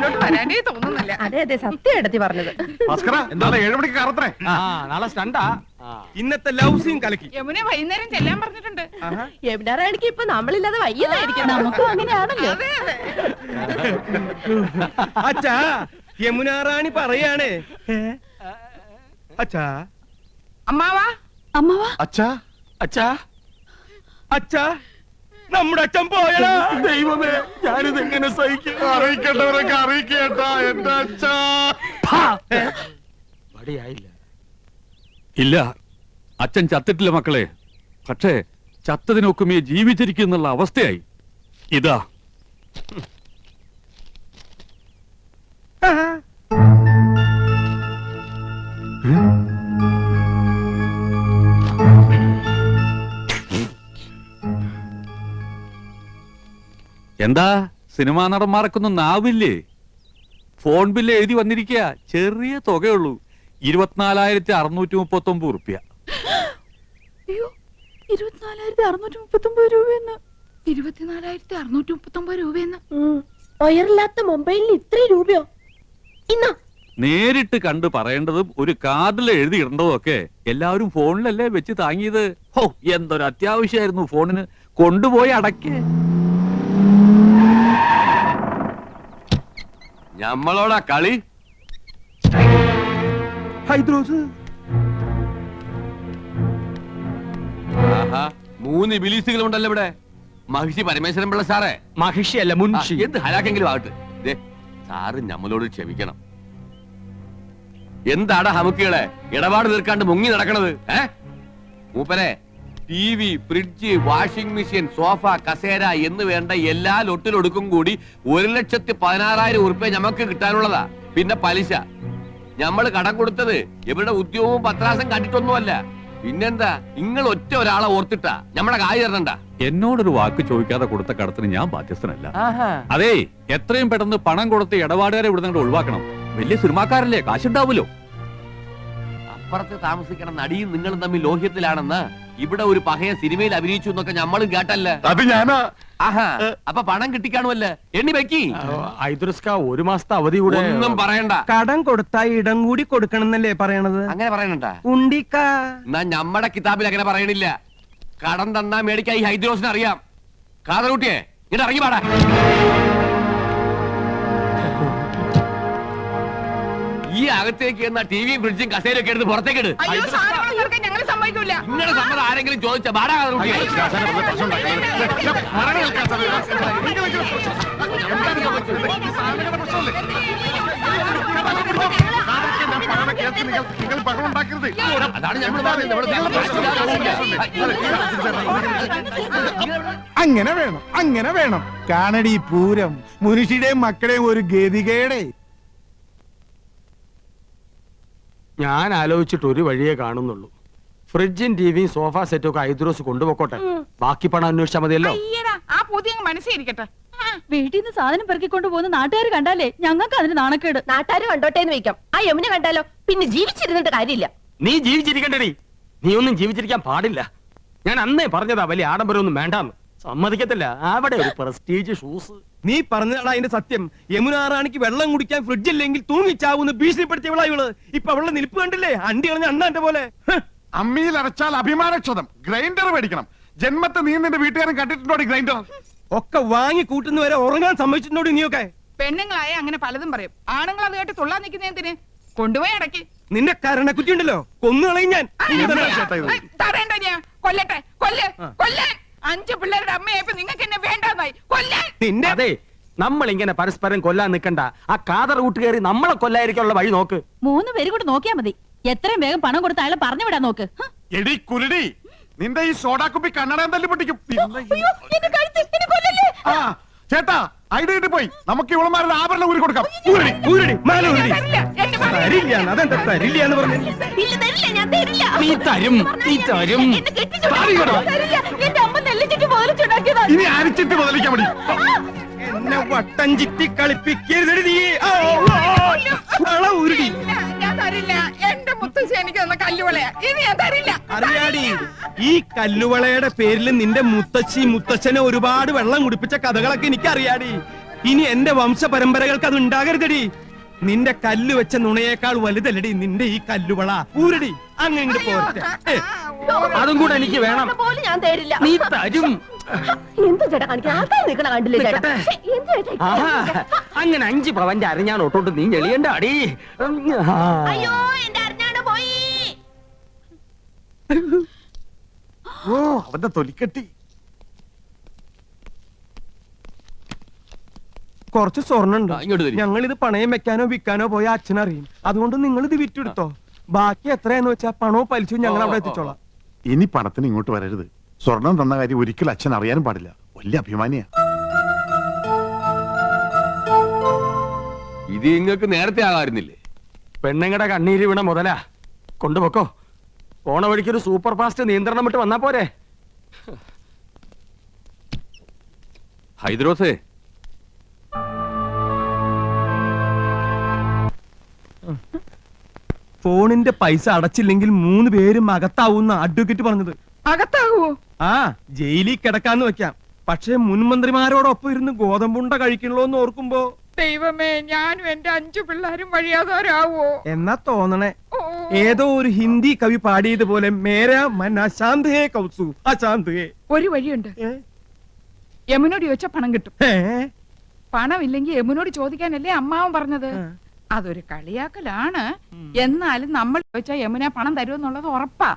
വീട്ടിലോട്ട് വരാനേ തോന്നുന്നില്ല. അതെ അതെ, സത്യം എടുത്തി പറഞ്ഞത്. നാളെ 7 മണിക്ക് കറത്രേ. നാളെ സ്റ്റണ്ടാ. ഇന്നത്തെ ലവ് സീൻ കലക്കി. യമുന വൈകുന്നേരം ചെല്ലാൻ പറഞ്ഞിട്ടുണ്ട്. യമുനാറാണിക്ക് ഇപ്പൊ നമ്മളില്ലാതെ വയ്യതായിരിക്കും. നമുക്കും അങ്ങനെയാണല്ലോ. അച്ഛാ, യമുനാറാണി പറയാണ്. അച്ഛാ, അമ്മാവാ അമ്മാവാ, അച്ഛാ, അച്ഛാ, അച്ഛാ, നമ്മുടെ അച്ഛൻ പോയടാ. ദൈവമേ, ഞാനിത് എങ്ങനെ സഹിക്കും? അറിയിക്കേണ്ടവരൊക്കെ അറിയിക്കേട്ടാ എന്റെ അച്ഛാ. വടിയായില്ല. ഇല്ല, അച്ഛൻ ചത്തിട്ടില്ല മക്കളെ. പക്ഷേ ചത്തതിനൊക്കുമേ ജീവിച്ചിരിക്കുന്നുള്ള അവസ്ഥയായി. ഇതാ എന്താ സിനിമാ നടന്മാർക്കൊന്നും നാവില്ലേ? ഫോൺ ബില്ല് എഴുതി വന്നിരിക്കുക. ചെറിയ തുകയുള്ളൂ, 24,639 റുപ്യ. 24,639 രൂപയെന്ന്. 24,639 രൂപയെന്ന്. ഒയറില്ലാത്ത മൊബൈലിന് ഇത്രയും രൂപയോ? ഇന്നാ നേരിട്ട് കണ്ട് പറയേണ്ടതും ഒരു കാർഡിൽ എഴുതി ഇടേണ്ടതും ഒക്കെ എല്ലാവരും ഫോണിലല്ലേ വെച്ച് താങ്ങിയത്. ഹോ, എന്തൊരു അത്യാവശ്യമായിരുന്നു ഫോണിന്. കൊണ്ടുപോയി അടക്കേ. ഞമ്മളോടാ കളി. ഹൈദ്രോസ്, ആഹാ, 3 ബിലീസുകളുണ്ടല്ലോ ഇവിടെ. മഹിഷി പരമേശ്വരൻ പിള്ള സാറേ. മഹിഷിയല്ല, മുൻഷി. എന്ത് ഹലാക്കെങ്കിലും ആകട്ടെ. ദേ, സാറ് ഞമ്മളോട് ക്ഷമിക്കണം. എന്താടാ ഹമുക്കികളെ ഇടപാട് തീർക്കാണ്ട് മുങ്ങി നടക്കണത്? മൂപ്പരെ TV, fridge, washing machine, sofa, കസേര എന്ന് വേണ്ട എല്ലാ ലൊട്ടിലൊടുക്കും കൂടി 1,16,000 ഉറുപ്പ്യ ഞമ്മക്ക് കിട്ടാനുള്ളതാ. പിന്നെ പലിശ. ഞമ്മള് കടം കൊടുത്തത് ഇവരുടെ ഉദ്യോഗവും പത്രാസം കണ്ടിട്ടൊന്നുമല്ല. പിന്നെന്താ, നിങ്ങൾ ഒറ്റ ഒരാളെ ഓർത്തിട്ടാ ഞമ്മടെ കായ് തരണ്ട. എന്നോടൊരു വാക്ക് ചോദിക്കാതെ കൊടുത്ത കടത്തിന് ഞാൻ ബാധ്യസ്ഥനല്ല. അതേ, എത്രയും പെട്ടെന്ന് പണം കൊടുത്ത് ഇടപാടുകാരെ ഇവിടെ നിന്ന് ഒഴിവാക്കണം. വലിയ സിനിമാക്കാരല്ലേ, കാശുണ്ടാവുമല്ലോ. അപ്പുറത്ത് താമസിക്കണ നടിയും നിങ്ങളും തമ്മിൽ ലോഹ്യത്തിലാണെന്ന് ഇവിടെ ഒരു പഹയ സിനിമയിൽ അഭിനയിച്ചു എന്നൊക്കെ ഞമ്മളും കേട്ടല്ലേ. അത് ഞാനാ. ആഹാ, അപ്പൊ പണം കിട്ടിക്കാണുമല്ലേ? എണ്ണി വെക്കി. ഹൈദ്രോസ്ക 1 മാസത്തെ അവധി കൂടെ. ഒന്നും പറയണ്ട. കടം കൊടുത്താ ഇടം കൂടി കൊടുക്കണം എന്നല്ലേ പറയണത്? അങ്ങനെ പറയണണ്ട. ഉണ്ടിക്ക, എന്നാ ഞമ്മടെ കിതാബിൽ അങ്ങനെ പറയണില്ല. കടം തന്നാ മേടിക്കാൻ ഈ ഹൈദ്രോസിന് അറിയാം. കാതറൂട്ടിയെ ഇങ്ങോട്ട് ഇറങ്ങി പാടാ. ഈ അകത്തേക്ക് എന്നാ ടിവിയും ഫ്രിഡ്ജും കസേരയൊക്കെ എടുത്ത് പുറത്തേക്ക് ഇട്. അയ്യോ, സാധനങ്ങൾ തീർക്കാൻ ഞങ്ങൾ സമ്മതിക്കൂല. ഇങ്ങനെ സമ്മതം ആരെങ്കിലും ചോദിച്ചാ പാടാ കാതറൂട്ടിയെ. അതാണ് ഞമ്മൾ അങ്ങനെ വേണം, അങ്ങനെ വേണം. കാണടി പൂരം മുനുഷിയുടെയും മക്കളെയും ഒരു ഗതികേടെ. ഞാൻ ആലോചിച്ചിട്ട് ഒരു വഴിയേ കാണുന്നുള്ളൂ. ഫ്രിഡ്ജും ടിവിയും സോഫ സെറ്റും ഒക്കെ ഹൈദ്രോസ് കൊണ്ടുപോക്കോട്ടെ. ബാക്കി പണം അന്വേഷിച്ചാൽ മതിയല്ലോ. ആ പുതിയ മനസ്സിരിക്കട്ടെ. വീട്ടിൽ നിന്ന് സാധനം പെറുക്കിക്കൊണ്ട് പോകുന്ന നാട്ടുകാർ കണ്ടാലേ ഞങ്ങൾക്ക് അതിന് നാണക്കേട്. നാട്ടുകാർ കണ്ടോട്ടേന്ന് വെക്കാം. ആ യമുന കണ്ടാലോ പിന്നെ ജീവിച്ചിരുന്നിട്ട് കാര്യമില്ല. നീ ജീവിച്ചിരിക്കണ്ടടി. നീ ഒന്നും ജീവിച്ചിരിക്കാൻ പാടില്ല. ഞാൻ അന്നേ പറഞ്ഞതാ വലിയ ആഡംബരമൊന്നും വേണ്ടാന്ന്. സമ്മതിക്കത്തില്ല. അവിടെ ഒരു പ്രസ്റ്റീജ് ഷൂസ്. നീ പറഞ്ഞതാണ് അതിന്റെ സത്യം. യമുനാറാണിക്ക് വെള്ളം കുടിക്കാൻ ഫ്രിഡ്ജ് ഇല്ലെങ്കിൽ തൂങ്ങിച്ചാവുന്ന ഭീഷണിപ്പെടുത്തിയവളാ ഇവള്. ഇപ്പൊ അവളുടെ നിൽപ്പ് കണ്ടില്ലേ? അണ്ടി കളഞ്ഞ അണ്ണാന്റെ പോലെ. അമ്മിയിൽ അരച്ചാൽ അഭിമാനക്ഷതം. ഗ്രൈൻഡർ മേടിക്കണം. ജന്മത്തെ നീ നിന്റെ വീട്ടുകാരൻ കണ്ടിട്ടുണ്ടോ ഗ്രൈൻഡർ? ഒക്കെ വാങ്ങി കൂട്ടുന്നവരെ ഉറങ്ങാൻ സമ്മതിച്ചിട്ടുണ്ടോ നീയൊക്കെ? പെണ്ണുങ്ങളായ അങ്ങനെ പലതും പറയും. ആണുങ്ങൾ അത് കേട്ട് തുള്ളാൻ നിൽക്കുന്നതിന് കൊണ്ടുപോയി അടക്കി. നിന്റെ കരണക്കുറ്റി ഉണ്ടല്ലോ, കൊന്നുകളയും ഞാൻ. തടയണ്ട, ഞാൻ കൊല്ലട്ടെ. കൊല്ലാൻ 5 പിള്ളേരുടെ അമ്മയായപ്പോ നിങ്ങൾക്ക് എന്നെ വേണ്ടാന്നായി. കൊല്ലാൻ നിന്റെ അതെ. നമ്മൾ ഇങ്ങനെ പരസ്പരം കൊല്ലാൻ നിൽക്കണ്ട. ആ കാതർ കൂട്ടുകയറി നമ്മളെ കൊല്ലായിരിക്കാനുള്ള വഴി നോക്ക്. 3 പേരും കൂടെ നോക്കിയാ മതി. എത്രയും വേഗം പണം കൊടുത്ത് അയാളെ പറഞ്ഞു വിടാൻ നോക്ക്. എടി കുരുടി, നിന്റെ ഈ സോഡാ കുപ്പി കണ്ണടം തല്ലി പൊട്ടിക്കും. ആ ചേട്ടാ, ഐഡിയ കിട്ടി പോയി. നമുക്ക് ഇവളമാരുടെ ആഭരണം ഊരി കൊടുക്കാം. അതെന്താ തരില്ല എന്ന് പറഞ്ഞു? നീ തരും, നീ തരും. ഇനി അരിച്ചിട്ട് മുതലിക്കാൻ മതി. എന്നെ വട്ടം ചിറ്റി കളിപ്പിക്കരുത് നീ. ഉരുടി ഞാൻ തരില്ല. എന്റെ മുത്തശ്ശി എനിക്ക് തന്ന കല്ലുവളയാ. ഇനി ഞാൻ തരില്ല. അറിയാടി, ഈ കല്ലുവളയുടെ പേരിൽ നിന്റെ മുത്തശ്ശനെ ഒരുപാട് വെള്ളം കുടിപ്പിച്ച കഥകളൊക്കെ എനിക്ക് അറിയാടി. ഇനി എന്റെ വംശ പരമ്പരകൾക്ക് അത് ഉണ്ടാകരുതടി. നിന്റെ കല്ല് വെച്ച നുണയേക്കാൾ വലുതല്ലടി നിന്റെ ഈ കല്ലുവള. ഊരടി അങ്ങനെ പോരട്ടെ. അതും കൂടെ എനിക്ക് വേണം. പോലും ഞാൻ തരില്ല. നീ തരും. എന്ത് ചേട്ടാ കാണിക്കാൻ ആൾക്കാർ നിൽക്കണ കണ്ടില്ലേ ചേട്ടാ? ശ്ശെ, എന്ത് ചേട്ടാ ഈ ആഹാ, കാണിക്കാൻ? അങ്ങനെ 5 പവന്റെ അരഞ്ഞാൻ ഒട്ടോട്ട് നീ ഞെളിയണ്ട അടി. അയ്യോ എന്റെ അറിഞ്ഞാണ് പോയി. ഓ അവന്റെ തൊലിക്കെട്ടി. കുറച്ച് സ്വർണ്ണുണ്ട്. ഇങ്ങോട്ട് തരി. ഞങ്ങൾ ഇത് പണയം വെക്കാനോ വിൽക്കാനോ പോയ അച്ഛനറിയും. അതുകൊണ്ട് നിങ്ങൾ ഇത് വിറ്റെടുത്തോ. ബാക്കി എത്രയാന്ന് വെച്ചാ പണവും പലിശയും ഞങ്ങൾ അവിടെ എത്തിച്ചോളാം. ഇനി പണത്തിന് ഇങ്ങോട്ട് വരരുത്. സ്വർണം തന്ന കാര്യം ഒരിക്കലും അച്ഛൻ അറിയാനും പാടില്ല. വലിയ അഭിമാനിയാ. ഇത് നിങ്ങൾക്ക് നേരത്തെ ആകാറുന്നില്ലേ? പെണ്ണുങ്ങളുടെ കണ്ണീര് വീണ മുതലാ. കൊണ്ടുപോക്കോ. പോണ വഴിക്ക് ഒരു സൂപ്പർ ഫാസ്റ്റ് നിയന്ത്രണം വിട്ട് വന്നാ പോരെ. ഹൈദ്രോസേ, ഫോണിന്റെ പൈസ അടച്ചില്ലെങ്കിൽ 3 പേരും അകത്താവുന്ന അഡ്വക്കേറ്റ് പറഞ്ഞത്. അകത്താകുവോ? ആ ജയിലിൽ കിടക്കാന്ന് വെക്കാം. പക്ഷെ മുൻമന്ത്രിമാരോടൊപ്പം ഇരുന്ന് ഗോതമ്പുണ്ട കഴിക്കണല്ലോന്ന് ഓർക്കുമ്പോ ദൈവമേ, ഞാനും എന്റെ 5 പിള്ളേരും വഴിയാതാരാവോ? എന്നാ തോന്നണേ. ഓ, ഏതോ ഒരു ഹിന്ദി കവി പാടിയതുപോലെ മേരാ മൻ അശാന്ത് ഹേ കൗസു അശാന്ത് ഹേ. ഒരു വഴിയുണ്ട്. യമുനോട് ചോദിച്ചാ പണം കിട്ടും. പണമില്ലെങ്കിൽ യമുനോട് ചോദിക്കാനല്ലേ അമ്മാവൻ പറഞ്ഞത്. അതൊരു കളിയാക്കലാണ്. എന്നാലും നമ്മൾ ചോദിച്ചാ യമുന പണം തരുമെന്നുള്ളത് ഉറപ്പാ.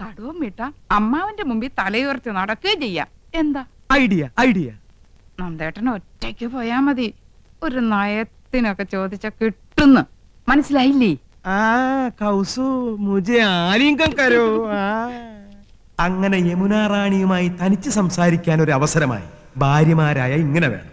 കടവും വിട്ട അമ്മാവന്റെ മുമ്പിൽ തലയുയർത്തി നടക്കുകയും ചെയ്യാം. എന്താ ഐഡിയ ഐഡിയ. നന്ദേട്ടന് ഒറ്റയ്ക്ക് പോയാ മതി. ഒരു നയത്തിനൊക്കെ ചോദിച്ച കിട്ടുന്നു. മനസ്സിലായില്ലേ? ആ കൗസു മുझे ആലിംഗം കരോ. അങ്ങനെ യമുന റാണിയുമായി തനിച്ച് സംസാരിക്കാൻ ഒരു അവസരമായി. ഭാര്യമാരായ ഇങ്ങനെ വേണം.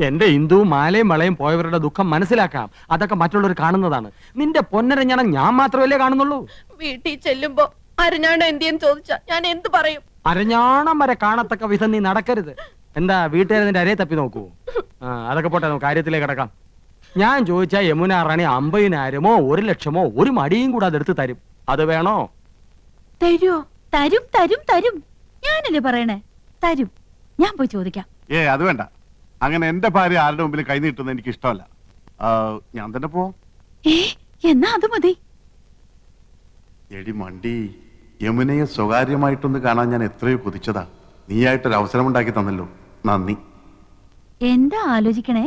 എന്റെ ഹിന്ദു മാലയും വളയും പോയവരുടെ ദുഃഖം മനസ്സിലാക്കാം. അതൊക്കെ മറ്റുള്ളവർ കാണുന്നതാണ്. നിന്റെ പൊന്നരഞ്ഞാണം ഞാൻ മാത്രമല്ലേ കാണുന്നുള്ളൂ. വീട്ടിൽ ചെല്ലുമ്പോ അരഞ്ഞാണ് എന്തിയെന്ന് ചോദിച്ചാ ഞാൻ എന്ത് പറയും? അരഞ്ഞാണം വരെ കാണത്തക്ക വിധം നീ നടക്കരുത്. എന്താ വീട്ടുകാരെ നിന്റെ അരയെ തപ്പി നോക്കൂ. അതൊക്കെ പോട്ടെ, നമുക്ക് കാര്യത്തിലേക്ക് കിടക്കാം. ഞാൻ ചോദിച്ചാ യമുന റാണി 50,000-മോ 1,00,000-മോ ഒരു മടിയും കൂടെ അതെടുത്ത് തരും. അത് വേണോ? തരുമോ? തരും തരും തരും. ഞാനല്ലേ പറയണേ, തരും. ഞാൻ പോയി ചോദിക്കാം. അത് വേണ്ട. അങ്ങനെ എന്റെ ഭാര്യ ആരുടെ മുമ്പിൽ കൈ നീട്ടുന്നത് എനിക്ക് ഇഷ്ടമല്ല. ഞാൻ തന്നെ പോവാം. എന്നാ അത് മതി. എടി മണ്ടി, യമുനയെ സ്വകാര്യമായിട്ടൊന്ന് കാണാൻ ഞാൻ എത്രയോ കൊതിച്ചതാ. നീയായിട്ടൊരു അവസരം ഉണ്ടാക്കി തന്നല്ലോ, നന്ദി. എന്താ ആലോചിക്കണേ?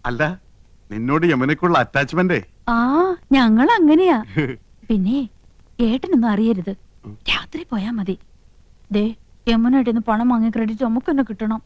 അല്ല, നിന്നോട് യമുനയ്ക്കുള്ള അറ്റാച്ച്മെന്റ്. ആ ഞങ്ങൾ അങ്ങനെയാ. പിന്നെ ഏട്ടനൊന്നും അറിയരുത്. രാത്രി പോയാ മതി. ദേ യമുനയുടെ പണം വാങ്ങിയ ക്രെഡിറ്റ് നമുക്ക് തന്നെ കിട്ടണം.